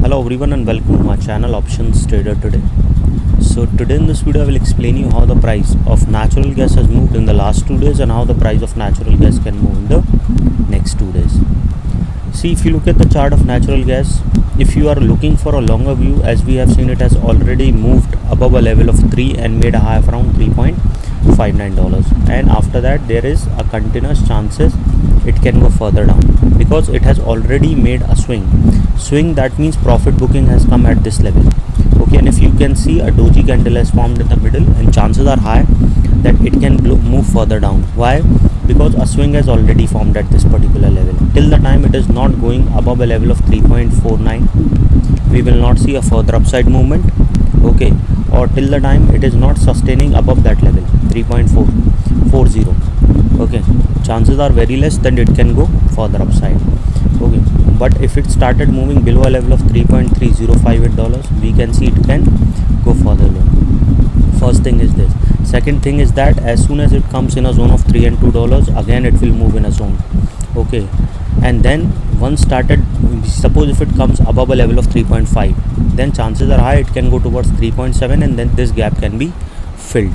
Hello everyone and welcome to my channel Options Trader today. So today in this video I will explain you how the price of natural gas has moved in the last 2 days and how the price of natural gas can move in the next 2 days. See, if you look at the chart of natural gas, if you are looking for a longer view, as we have seen, it has already moved above a level of 3 and made a high of around $3.59, and after that there is a continuous chances it can go further down because it has already made a swing. That means profit booking has come at this level. Okay, and if you can see, a doji candle has formed in the middle and chances are high that it can move further down. Why? Because a swing has already formed at this particular level. Till the time it is not going above a level of 3.49, we will not see a further upside movement. Okay, or till the time it is not sustaining above that level 3.440. Okay, chances are very less that it can go further upside. Okay, but if it started moving below a level of $3.3058, we can see it can go further low. First thing is this. Second thing is that as soon as it comes in a zone of $3 and $2, again it will move in a zone. Okay, and then once started, suppose if it comes above a level of 3.5, then chances are high it can go towards 3.7 and then this gap can be filled.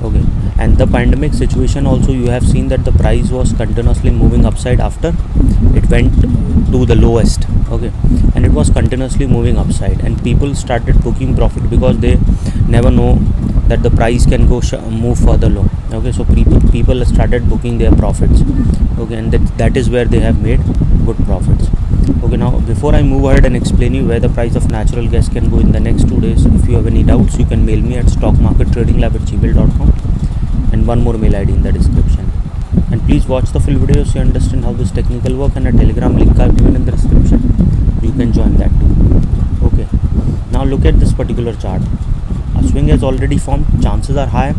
Okay, and the pandemic situation also, you have seen that the price was continuously moving upside after it went to the lowest. Okay, and it was continuously moving upside and people started booking profit because they never know that the price can go move further low. Okay, so people started booking their profits. Okay, and that is where they have made good profits. Okay, now before I move ahead and explain you where the price of natural gas can go in the next 2 days, if you have any doubts, you can mail me at stockmarkettradinglab@gmail.com, and one more mail ID in the description. And please watch the full video so you understand how this technical work, and a telegram link I have given in the description. You can join that too. Okay, now look at this particular chart. A swing has already formed. Chances are high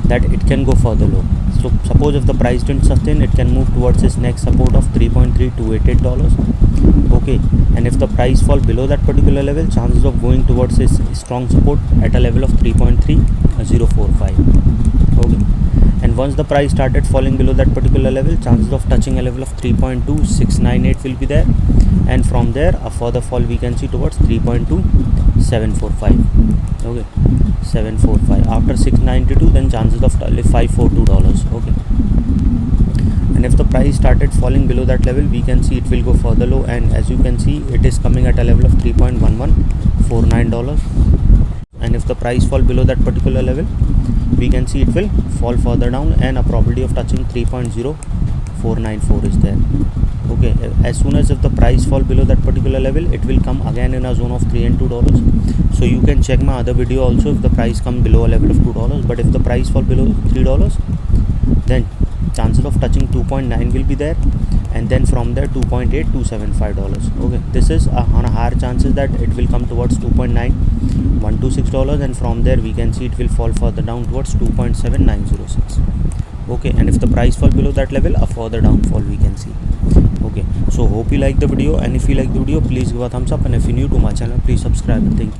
that it can go further low. So suppose if the price didn't sustain, it can move towards its next support of $3.3288. Okay, and if the price fall below that particular level, chances of going towards its strong support at a level of 3.3045. okay, and once the price started falling below that particular level, chances of touching a level of 3.2698 will be there, and from there a further fall we can see towards 3.2745. okay, 745. After 692, then chances of $542. okay, and if the price started falling below that level, we can see it will go further low, and as you can see, it is coming at a level of $3.1149. and if the price fall below that particular level, we can see it will fall further down and a probability of touching 3.0494 is there. Okay, as soon as if the price fall below that particular level, it will come again in a zone of $3 and $2. So you can check my other video also if the price come below a level of $2, but if the price fall below $3, then chances of touching 2.9 will be there, and then from there $2.8275. okay, this is on a higher chances that it will come towards $2.9126, and from there we can see it will fall further down towards 2.7906. okay, and if the price fall below that level, a further downfall we can see. Okay, so hope you like the video, and if you like the video, please give a thumbs up, and if you're new to my channel, please subscribe, and thank you.